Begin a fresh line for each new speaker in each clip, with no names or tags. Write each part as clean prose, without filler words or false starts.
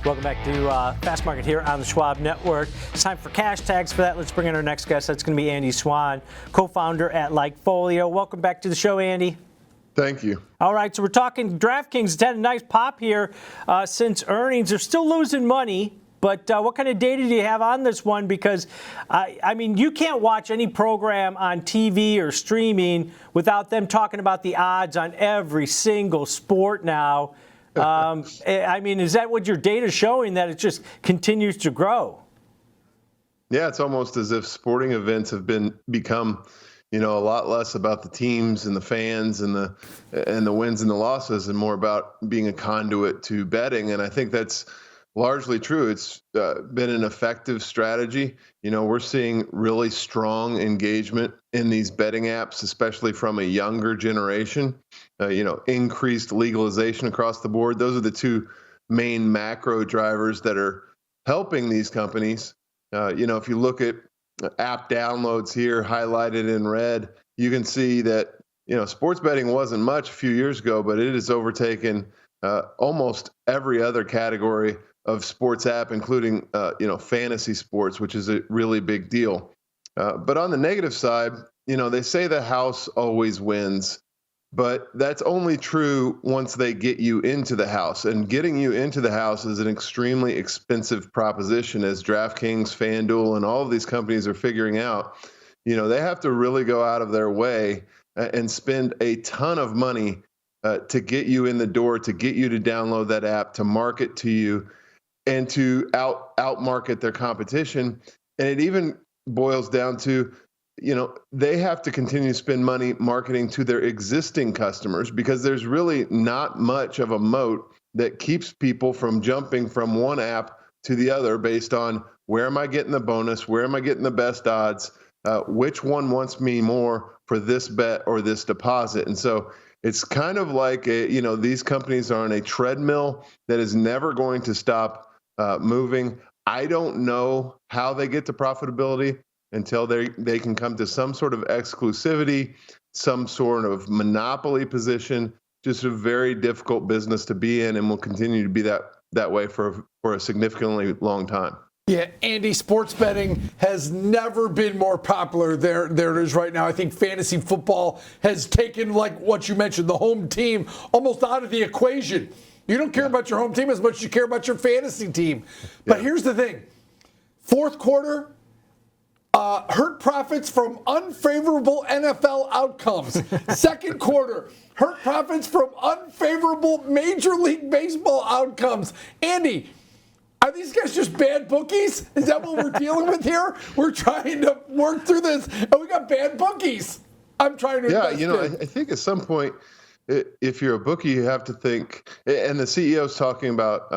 Welcome back to Fast Market here on the Schwab Network. It's time for cash tags. For that, let's bring in our next guest. That's going to be Andy Swan, co-founder at Likefolio. Welcome back to the show, Andy.
Thank you.
All right, so we're talking DraftKings. It's had a nice pop here since earnings. They're still losing money, but what kind of data do you have on this one? Because, I mean, you can't watch any program on TV or streaming without them talking about the odds on every single sport now. I mean, is that what your data is showing, that it just continues to grow?
Yeah, it's almost as if sporting events have become, a lot less about the teams and the fans and the wins and the losses, and more about being a conduit to betting. And I think that's largely true. It's been an effective strategy. We're seeing really strong engagement in these betting apps, especially from a younger generation. Increased legalization across the board. Those are the two main macro drivers that are helping these companies. If you look at app downloads here highlighted in red, you can see that, sports betting wasn't much a few years ago, but it has overtaken almost every other category of sports app, including, fantasy sports, which is a really big deal. But on the negative side, they say the house always wins, but that's only true once they get you into the house. And getting you into the house is an extremely expensive proposition, as DraftKings, FanDuel, and all of these companies are figuring out. They have to really go out of their way and spend a ton of money to get you in the door, to get you to download that app, to market to you, and to outmarket their competition. And it even boils down to, they have to continue to spend money marketing to their existing customers, because there's really not much of a moat that keeps people from jumping from one app to the other based on where am I getting the bonus, where am I getting the best odds, which one wants me more for this bet or this deposit. And so it's kind of like, these companies are on a treadmill that is never going to stop moving. I don't know how they get to profitability until they can come to some sort of exclusivity, some sort of monopoly position. Just a very difficult business to be in, and will continue to be that way for a significantly long time.
Yeah, Andy, sports betting has never been more popular. There it is right now. I think fantasy football has taken, like what you mentioned, the home team almost out of the equation. You don't care about your home team as much as you care about your fantasy team. But here's the thing. Fourth quarter, hurt profits from unfavorable NFL outcomes. Second quarter, hurt profits from unfavorable Major League Baseball outcomes. Andy, are these guys just bad bookies? Is that what we're dealing with here? We're trying to work through this, and we got bad bookies. I'm trying to invest in.
I think at some point, if you're a bookie, you have to think, and the CEO's talking about,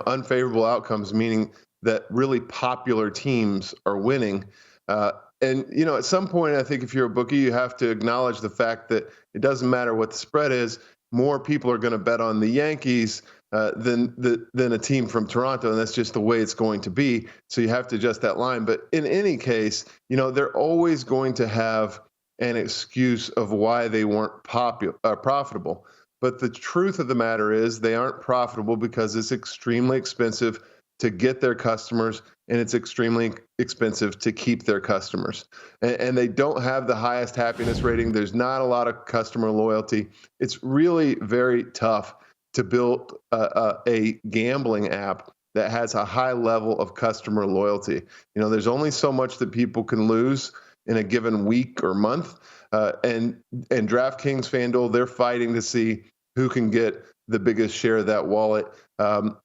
unfavorable outcomes, meaning that really popular teams are winning. And at some point, I think if you're a bookie, you have to acknowledge the fact that it doesn't matter what the spread is. More people are going to bet on the Yankees than a team from Toronto, and that's just the way it's going to be. So you have to adjust that line. But in any case, they're always going to have an excuse of why they weren't profitable. But the truth of the matter is they aren't profitable because it's extremely expensive to get their customers, and it's extremely expensive to keep their customers. And they don't have the highest happiness rating. There's not a lot of customer loyalty. It's really very tough to build a gambling app that has a high level of customer loyalty. There's only so much that people can lose in a given week or month. And DraftKings, FanDuel, they're fighting to see who can get the biggest share of that wallet. The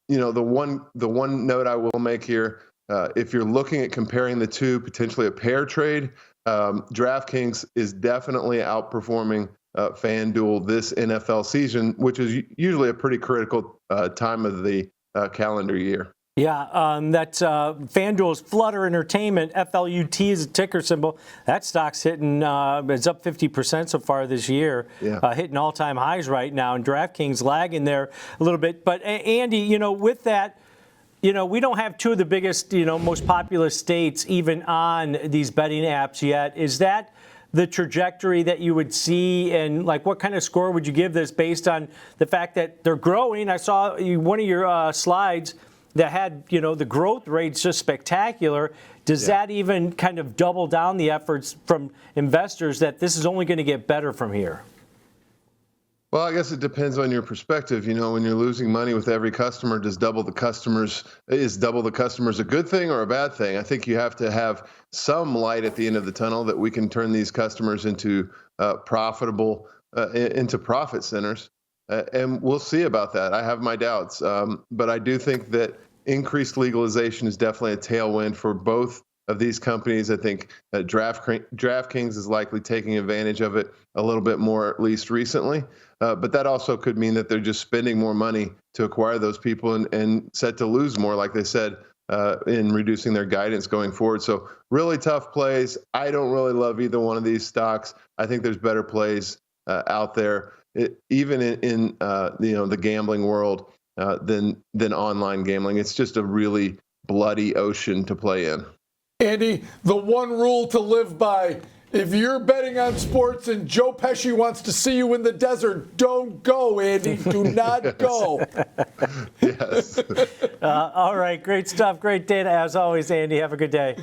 one note I will make here, if you're looking at comparing the two, potentially a pair trade, DraftKings is definitely outperforming FanDuel this NFL season, which is usually a pretty critical time of the calendar year.
Yeah, that's FanDuel's Flutter Entertainment, FLUT is a ticker symbol. That stock's hitting, it's up 50% so far this year, hitting all-time highs right now, and DraftKings lagging there a little bit. But Andy, with that, we don't have two of the biggest, most populous states even on these betting apps yet. Is that the trajectory that you would see, and what kind of score would you give this based on the fact that they're growing? I saw one of your slides. that had, the growth rates just spectacular. Does that even kind of double down the efforts from investors that this is only going to get better from here?
Well, I guess it depends on your perspective. When you're losing money with every customer, is double the customers a good thing or a bad thing? I think you have to have some light at the end of the tunnel that we can turn these customers into into profit centers. And we'll see about that. I have my doubts. But I do think that increased legalization is definitely a tailwind for both of these companies. I think DraftKings is likely taking advantage of it a little bit more, at least recently. But that also could mean that they're just spending more money to acquire those people and set to lose more, like they said, in reducing their guidance going forward. So really tough plays. I don't really love either one of these stocks. I think there's better plays out there, even in the gambling world than online gambling. It's just a really bloody ocean to play in.
Andy, the one rule to live by: if you're betting on sports and Joe Pesci wants to see you in the desert, don't go, Andy. Do not go.
Yes.
All right. Great stuff. Great data as always, Andy. Have a good day.